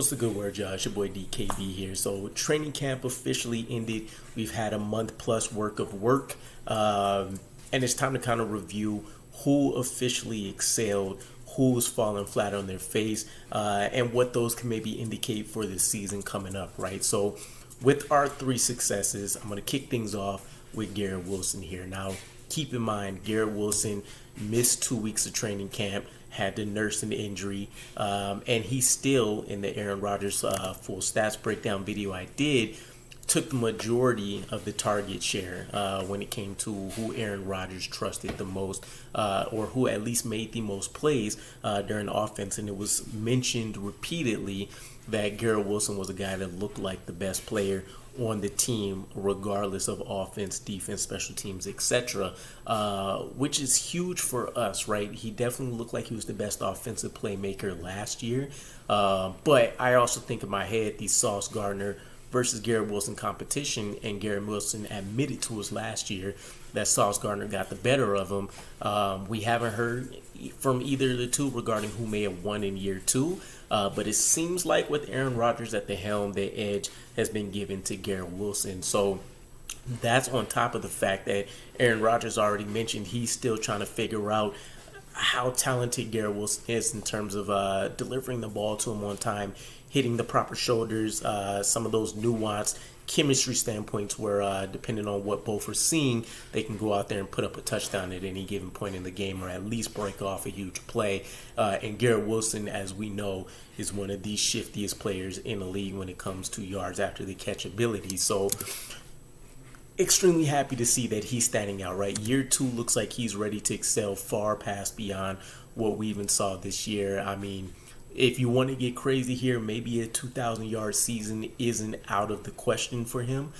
What's the good word, y'all? It's your boy DKB here. So training camp officially ended. We've had a month plus work of work, and it's time to kind of review who officially excelled, who's fallen flat on their face, and what those can maybe indicate for the season coming up, right? So with our three successes, I'm going to kick things off with Garrett Wilson here. Now, keep in mind, Garrett Wilson missed 2 weeks of training camp, had to nurse an injury, and he still, in the Aaron Rodgers full stats breakdown video I did, took the majority of the target share when it came to who Aaron Rodgers trusted the most, or who at least made the most plays during offense. And it was mentioned repeatedly that Garrett Wilson was a guy that looked like the best player on the team, regardless of offense, defense, special teams, etc., which is huge for us, right? He definitely looked like he was the best offensive playmaker last year, but I also think in my head the Sauce Gardner versus Garrett Wilson competition, and Garrett Wilson admitted to us last year that Sauce Gardner got the better of him. We haven't heard from either of the two regarding who may have won in year two, but it seems like with Aaron Rodgers at the helm, the edge has been given to Garrett Wilson. So that's on top of the fact that Aaron Rodgers already mentioned he's still trying to figure out how talented Garrett Wilson is in terms of delivering the ball to him on time, hitting the proper shoulders, some of those nuanced chemistry standpoints where depending on what both are seeing, they can go out there and put up a touchdown at any given point in the game, or at least break off a huge play. And Garrett Wilson, as we know, is one of the shiftiest players in the league when it comes to yards after the catch ability. So extremely happy to see that he's standing out, right? Year two looks like he's ready to excel far past beyond what we even saw this year. I mean, if you want to get crazy here, maybe a 2,000-yard season isn't out of the question for him,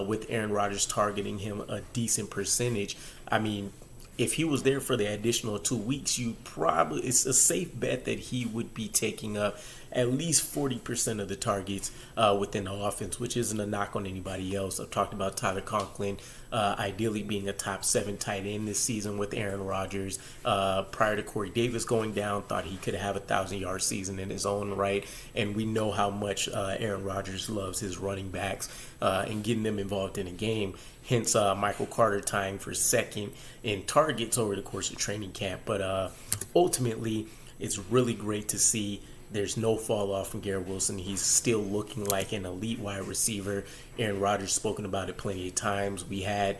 with Aaron Rodgers targeting him a decent percentage. I mean, if he was there for the additional 2 weeks, it's a safe bet that he would be taking up at least 40% of the targets within the offense, which isn't a knock on anybody else. I've talked about Tyler Conklin ideally being a top 7 tight end this season with Aaron Rodgers. Prior to Corey Davis going down, thought he could have a 1,000-yard season in his own right. And we know how much Aaron Rodgers loves his running backs and getting them involved in a game. Hence, Michael Carter tying for second in targets over the course of training camp. But ultimately, it's really great to see there's no fall off from Garrett Wilson. He's still looking like an elite wide receiver. Aaron Rodgers spoken about it plenty of times. We had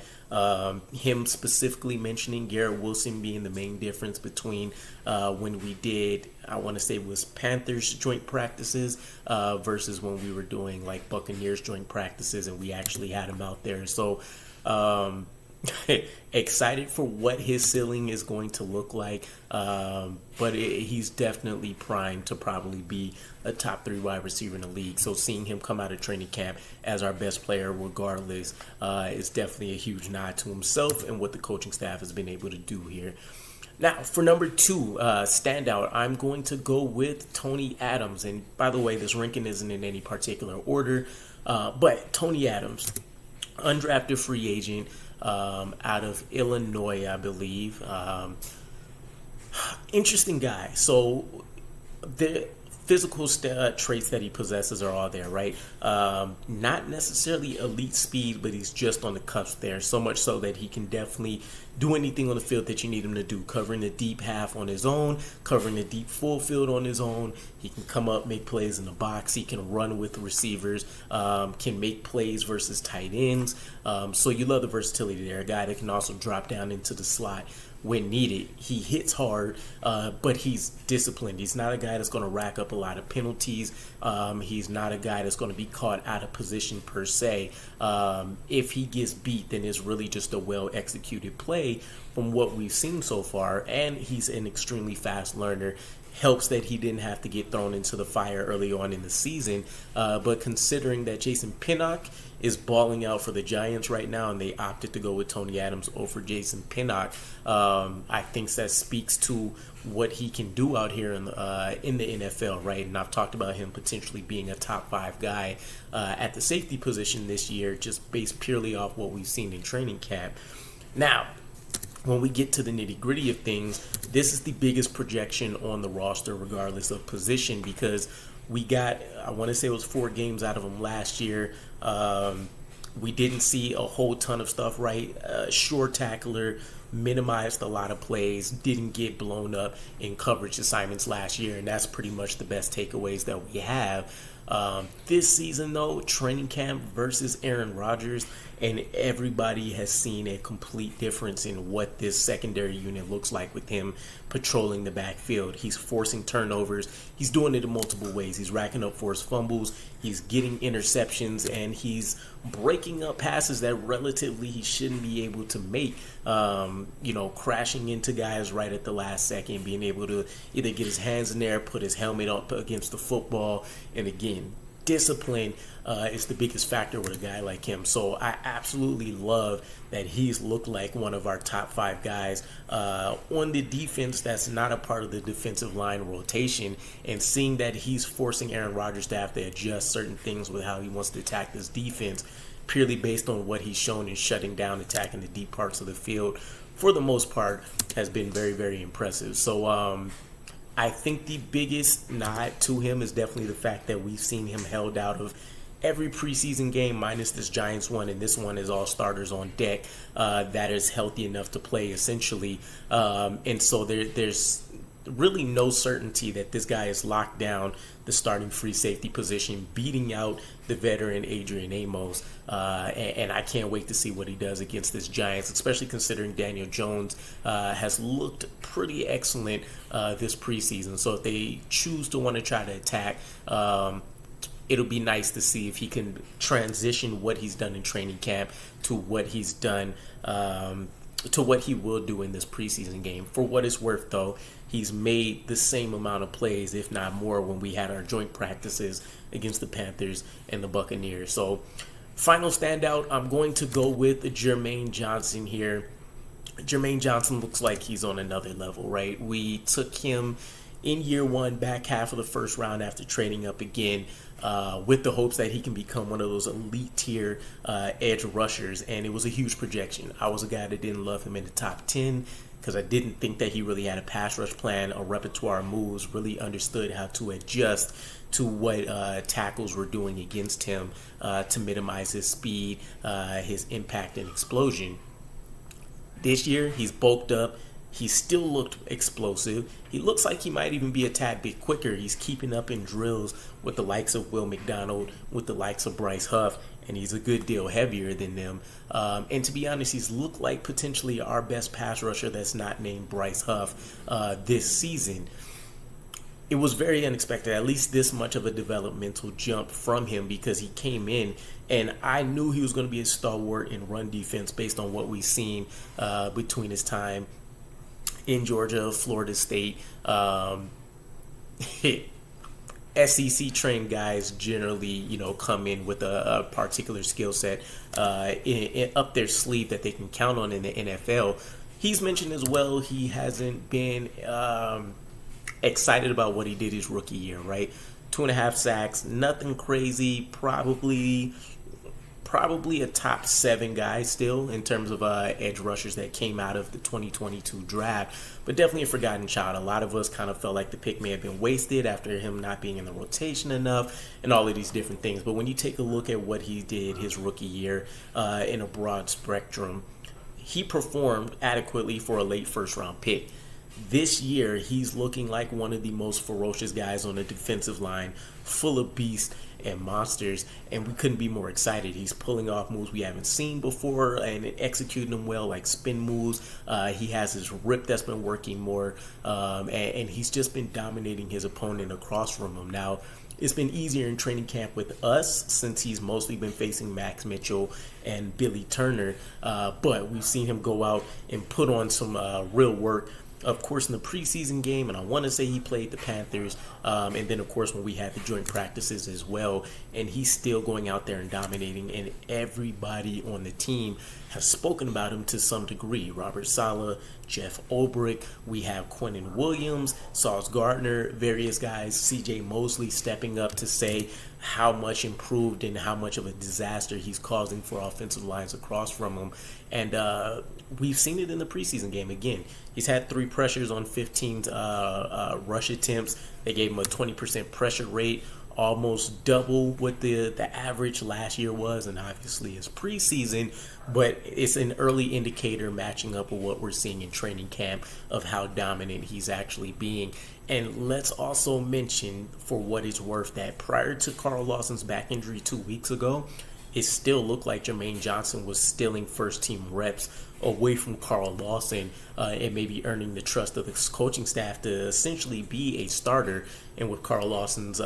him specifically mentioning Garrett Wilson being the main difference between when we did, I want to say it was Panthers joint practices versus when we were doing like Buccaneers joint practices and we actually had him out there. So excited for what his ceiling is going to look like, but he's definitely primed to probably be a top 3 wide receiver in the league. So seeing him come out of training camp as our best player regardless is definitely a huge nod to himself and what the coaching staff has been able to do here. Now, for number 2, standout, I'm going to go with Tony Adams. And by the way, this ranking isn't in any particular order, but Tony Adams, undrafted free agent, out of Illinois, I believe. Interesting guy. So the physical traits that he possesses are all there, right? Not necessarily elite speed, but he's just on the cusp there, so much so that he can definitely do anything on the field that you need him to do, covering the deep half on his own, covering the deep full field on his own. He can come up, make plays in the box. He can run with receivers, can make plays versus tight ends. So you love the versatility there. A guy that can also drop down into the slot when needed. He hits hard, but he's disciplined. He's not a guy that's going to rack up a lot of penalties. He's not a guy that's going to be caught out of position per se. If he gets beat, then it's really just a well-executed play from what we've seen so far. And he's an extremely fast learner. Helps that he didn't have to get thrown into the fire early on in the season. But considering that Jason Pinnock is balling out for the Giants right now and they opted to go with Tony Adams over Jason Pinnock, I think that speaks to what he can do out here in the NFL, right? And I've talked about him potentially being a top 5 guy at the safety position this year, just based purely off what we've seen in training camp. Now, when we get to the nitty-gritty of things, this is the biggest projection on the roster regardless of position, because We got, I want to say it was 4 games out of him last year. We didn't see a whole ton of stuff, right? Short tackler, minimized a lot of plays, didn't get blown up in coverage assignments last year, and that's pretty much the best takeaways that we have. This season, though, training camp versus Aaron Rodgers, and everybody has seen a complete difference in what this secondary unit looks like with him patrolling the backfield. He's forcing turnovers. He's doing it in multiple ways. He's racking up forced fumbles. He's getting interceptions, and he's breaking up passes that relatively he shouldn't be able to make. Crashing into guys right at the last second, being able to either get his hands in there, put his helmet up against the football, and again, discipline is the biggest factor with a guy like him. So I absolutely love that he's looked like one of our top 5 guys on the defense that's not a part of the defensive line rotation, and seeing that he's forcing Aaron Rodgers to have to adjust certain things with how he wants to attack this defense purely based on what he's shown in shutting down, attacking the deep parts of the field for the most part has been very, very impressive. So I think the biggest nod to him is definitely the fact that we've seen him held out of every preseason game minus this Giants one, and this one is all starters on deck that is healthy enough to play essentially. And so there's really no certainty that this guy is locked down the starting free safety position, beating out the veteran Adrian Amos. And I can't wait to see what he does against this Giants, especially considering Daniel Jones has looked pretty excellent this preseason. So if they choose to want to try to attack, it'll be nice to see if he can transition what he's done in training camp to what he's done, to what he will do in this preseason game. For what it's worth, though, he's made the same amount of plays, if not more, when we had our joint practices against the Panthers and the Buccaneers. So, final standout, I'm going to go with Jermaine Johnson here. Jermaine Johnson looks like he's on another level, right? We took him in year 1, back half of the first round after trading up again, with the hopes that he can become one of those elite tier edge rushers, and it was a huge projection. I was a guy that didn't love him in the top 10 because I didn't think that he really had a pass rush plan or repertoire of moves, really understood how to adjust to what tackles were doing against him to minimize his speed, his impact, and explosion. This year, he's bulked up. He still looked explosive. He looks like he might even be a tad bit quicker. He's keeping up in drills with the likes of Will McDonald, with the likes of Bryce Huff, and he's a good deal heavier than them. And to be honest, he's looked like potentially our best pass rusher that's not named Bryce Huff this season. It was very unexpected, at least this much of a developmental jump from him, because he came in and I knew he was going to be a stalwart in run defense based on what we've seen between his time in Georgia, Florida State. SEC trained guys generally, come in with a particular skill set up their sleeve that they can count on in the NFL. He's mentioned as well he hasn't been excited about what he did his rookie year, right? 2.5 sacks, nothing crazy, probably a top 7 guy still in terms of edge rushers that came out of the 2022 draft, but definitely a forgotten child. A lot of us kind of felt like the pick may have been wasted after him not being in the rotation enough and all of these different things. But when you take a look at what he did his rookie year in a broad spectrum, he performed adequately for a late first round pick. This year, he's looking like one of the most ferocious guys on the defensive line, full of beasts and monsters, and we couldn't be more excited. He's pulling off moves we haven't seen before and executing them well, like spin moves. He has his rip that's been working more, and he's just been dominating his opponent across from him. Now, it's been easier in training camp with us since he's mostly been facing Max Mitchell and Billy Turner, but we've seen him go out and put on some real work, of course, in the preseason game, and I want to say he played the Panthers, and then, of course, when we had the joint practices as well, and he's still going out there and dominating, and everybody on the team has spoken about him to some degree. Robert Saleh, Jeff Ulbrich, we have Quinnen Williams, Sauce Gardner, various guys, CJ Mosley stepping up to say how much improved and how much of a disaster he's causing for offensive lines across from him. And we've seen it in the preseason game again. He's had 3 pressures on 15 rush attempts. They gave him a 20% pressure rate, almost double what the average last year was, and obviously it's preseason, but it's an early indicator matching up with what we're seeing in training camp of how dominant he's actually being. And let's also mention, for what it's worth, that prior to Carl Lawson's back injury 2 weeks ago, it still looked like Jermaine Johnson was stealing first-team reps away from Carl Lawson and maybe earning the trust of the coaching staff to essentially be a starter. And with Carl Lawson's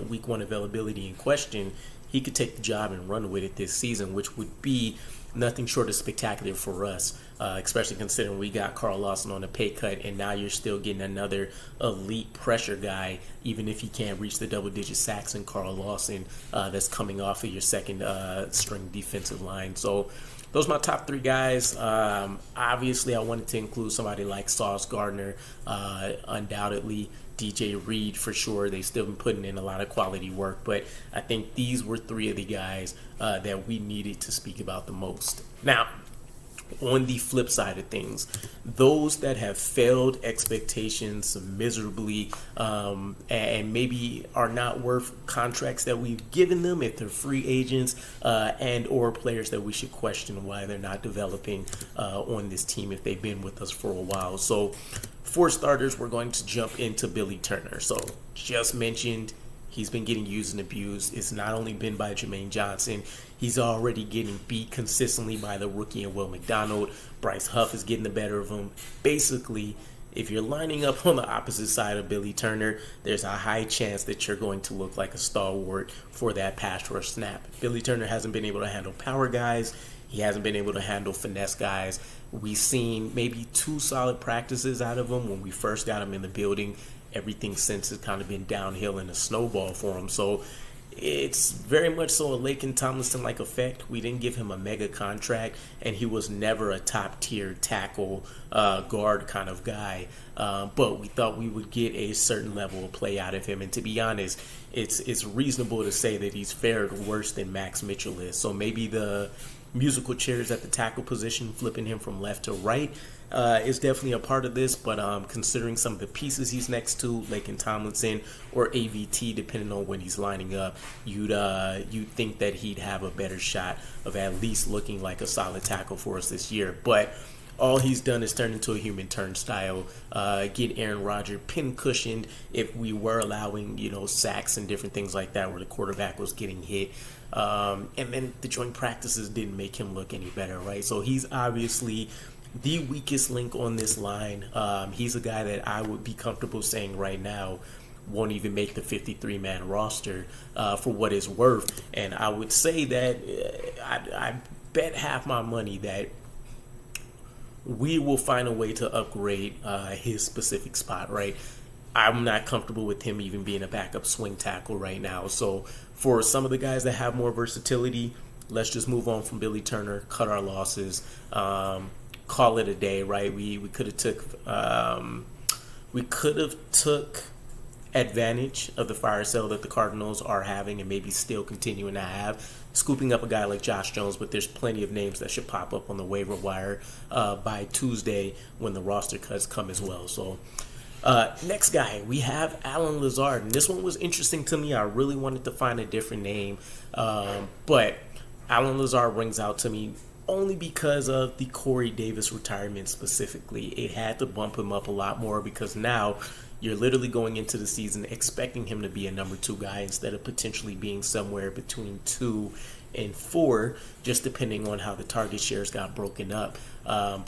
week 1 availability in question, he could take the job and run with it this season, which would be nothing short of spectacular for us, especially considering we got Carl Lawson on a pay cut, and now you're still getting another elite pressure guy, even if you can't reach the double-digit sacks in Carl Lawson, that's coming off of your second string defensive line. So those are my top 3 guys. Obviously, I wanted to include somebody like Sauce Gardner, undoubtedly. DJ Reed for sure. They've still been putting in a lot of quality work, but I think these were 3 of the guys that we needed to speak about the most. Now, on the flip side of things, those that have failed expectations miserably and maybe are not worth contracts that we've given them if they're free agents and or players that we should question why they're not developing on this team if they've been with us for a while. So for starters, we're going to jump into Billy Turner. So just mentioned, he's been getting used and abused. It's not only been by Jermaine Johnson. He's already getting beat consistently by the rookie and Will McDonald. Bryce Huff is getting the better of him. Basically, if you're lining up on the opposite side of Billy Turner, there's a high chance that you're going to look like a stalwart for that pass rush snap. Billy Turner hasn't been able to handle power guys. He hasn't been able to handle finesse guys. We've seen maybe 2 solid practices out of him when we first got him in the building. Everything since has kind of been downhill in a snowball for him. So it's very much so a Laken Tomlinson-like effect. We didn't give him a mega contract, and he was never a top-tier tackle guard kind of guy. But we thought we would get a certain level of play out of him. And to be honest, it's reasonable to say that he's fared worse than Max Mitchell is. So maybe the musical chairs at the tackle position, flipping him from left to right, is definitely a part of this, but considering some of the pieces he's next to, Laken Tomlinson or AVT, depending on when he's lining up, you'd think that he'd have a better shot of at least looking like a solid tackle for us this year. But all he's done is turn into a human turnstile, get Aaron Rodgers pin-cushioned if we were allowing, sacks and different things like that where the quarterback was getting hit. And then the joint practices didn't make him look any better, right? So he's obviously the weakest link on this line. He's a guy that I would be comfortable saying right now won't even make the 53-man roster for what it's worth. And I would say that I bet half my money that we will find a way to upgrade his specific spot, right? I'm not comfortable with him even being a backup swing tackle right now. So for some of the guys that have more versatility, let's just move on from Billy Turner, cut our losses, call it a day, right? We could have took advantage of the fire sale that the Cardinals are having and maybe still continuing to have, scooping up a guy like Josh Jones, but there's plenty of names that should pop up on the waiver wire by Tuesday when the roster cuts come as well. So next guy, we have Alan Lazard, and this one was interesting to me. I really wanted to find a different name, but Alan Lazard rings out to me only because of the Corey Davis retirement specifically. It had to bump him up a lot more because now you're literally going into the season expecting him to be a number 2 guy instead of potentially being somewhere between 2 and 4, just depending on how the target shares got broken up.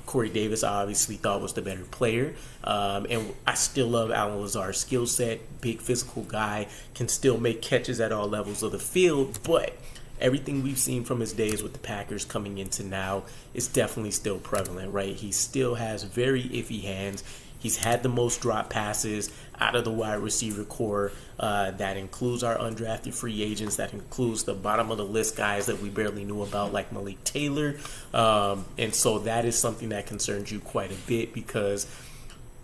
Corey Davis I obviously thought was the better player, and I still love Alan Lazard's skill set. Big physical guy, can still make catches at all levels of the field, but everything we've seen from his days with the Packers coming into now is definitely still prevalent, right? He still has very iffy hands. He's had the most drop passes out of the wide receiver core. That includes our undrafted free agents. That includes the bottom of the list guys that we barely knew about, like Malik Taylor. And so that is something that concerns you quite a bit because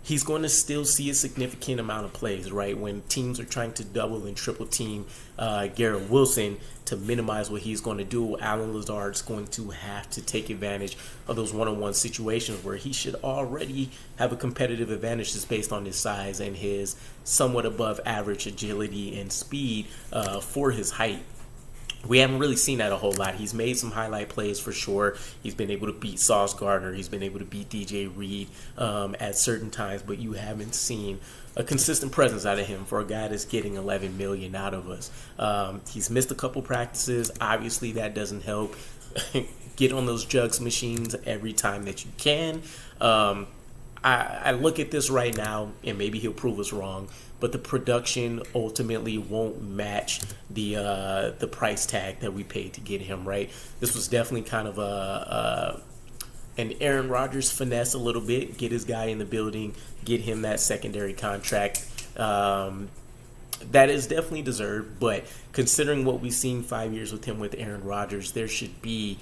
he's going to still see a significant amount of plays, right? When teams are trying to double and triple team Garrett Wilson to minimize what he's going to do, Alan Lazard's going to have to take advantage of those one-on-one situations where he should already have a competitive advantage just based on his size and his somewhat above average agility and speed for his height. We haven't really seen that a whole lot. He's made some highlight plays for sure. He's been able to beat Sauce Gardner. He's been able to beat DJ Reed at certain times, but you haven't seen a consistent presence out of him for a guy that's getting $11 million out of us. He's missed a couple practices. Obviously, that doesn't help. Get on those jugs machines every time that you can. I look at this right now, and maybe he'll prove us wrong, but the production ultimately won't match the price tag that we paid to get him, right? This was definitely kind of an Aaron Rodgers finesse a little bit. Get his guy in the building, get him that secondary contract. That is definitely deserved, but considering what we've seen 5 years with him with Aaron Rodgers, there should be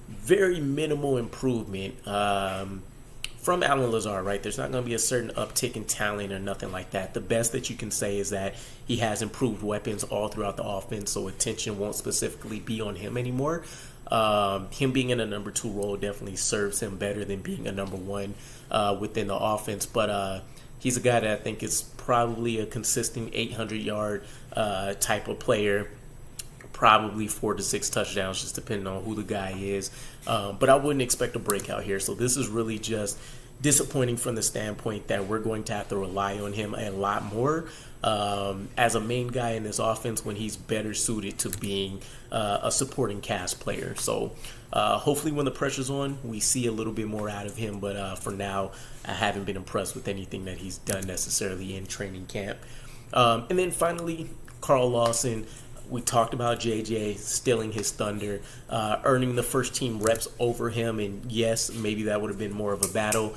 very minimal improvement from Alan Lazard, right? There's not going to be a certain uptick in talent or nothing like that. The best that you can say is that he has improved weapons all throughout the offense, so attention won't specifically be on him anymore. Him being in a number 2 role definitely serves him better than being a number 1 within the offense, but he's a guy that I think is probably a consistent 800-yard type of player. Probably 4 to 6 touchdowns, just depending on who the guy is. But I wouldn't expect a breakout here. So this is really just disappointing from the standpoint that we're going to have to rely on him a lot more as a main guy in this offense when he's better suited to being a supporting cast player. So hopefully when the pressure's on, we see a little bit more out of him. But for now, I haven't been impressed with anything that he's done necessarily in training camp. And then finally, Carl Lawson. We talked about JJ stealing his thunder, earning the first team reps over him. And yes, maybe that would have been more of a battle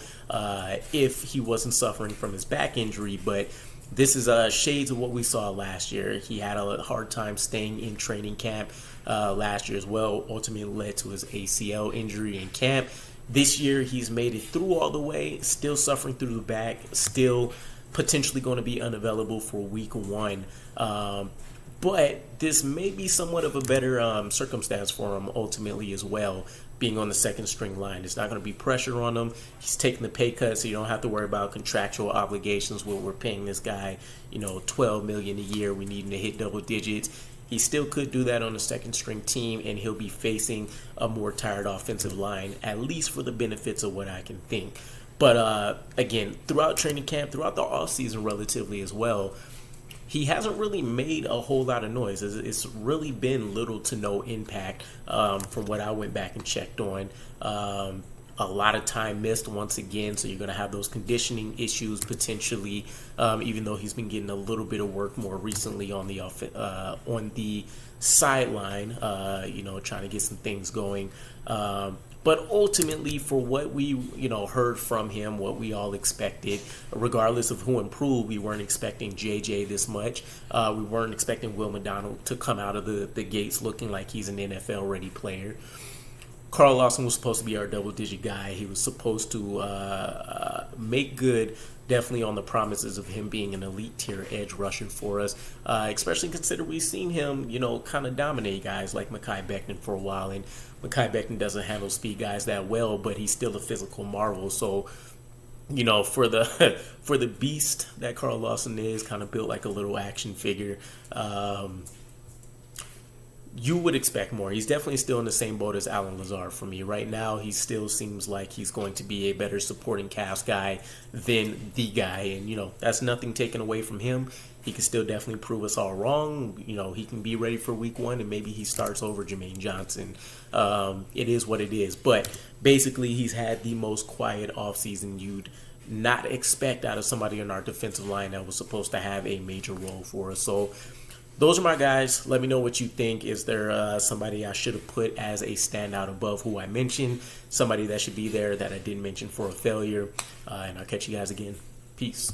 if he wasn't suffering from his back injury. But this is shades of what we saw last year. He had a hard time staying in training camp last year as well. Ultimately led to his ACL injury in camp. This year, he's made it through all the way, still suffering through the back, still potentially going to be unavailable for week 1. But this may be somewhat of a better circumstance for him ultimately as well, being on the second string line. There's not going to be pressure on him. He's taking the pay cut, so you don't have to worry about contractual obligations where we're paying this guy, $12 million a year. We need him to hit double digits. He still could do that on a second string team, and he'll be facing a more tired offensive line, at least for the benefits of what I can think. But again, throughout training camp, throughout the offseason relatively as well, he hasn't really made a whole lot of noise. It's really been little to no impact from what I went back and checked on. A lot of time missed once again, so you're going to have those conditioning issues potentially, even though he's been getting a little bit of work more recently on the sideline, trying to get some things going. But ultimately, for what we heard from him, what we all expected, regardless of who improved, we weren't expecting JJ this much. We weren't expecting Will McDonald to come out of the gates looking like he's an NFL-ready player. Carl Lawson was supposed to be our double-digit guy. He was supposed to make good, definitely on the promises of him being an elite-tier edge rusher for us, especially considering we've seen him, kind of dominate guys like Mekhi Becton for a while. And Mekhi Becton doesn't handle speed guys that well, but he's still a physical marvel. So, for the beast that Carl Lawson is, kind of built like a little action figure, you would expect more. He's definitely still in the same boat as Alan Lazard for me. Right now, he still seems like he's going to be a better supporting cast guy than the guy. And, that's nothing taken away from him. He can still definitely prove us all wrong. He can be ready for week 1 and maybe he starts over Jermaine Johnson. It is what it is. But basically, he's had the most quiet offseason you'd not expect out of somebody on our defensive line that was supposed to have a major role for us. So, those are my guys. Let me know what you think. Is there somebody I should have put as a standout above who I mentioned? Somebody that should be there that I didn't mention for a failure? And I'll catch you guys again. Peace.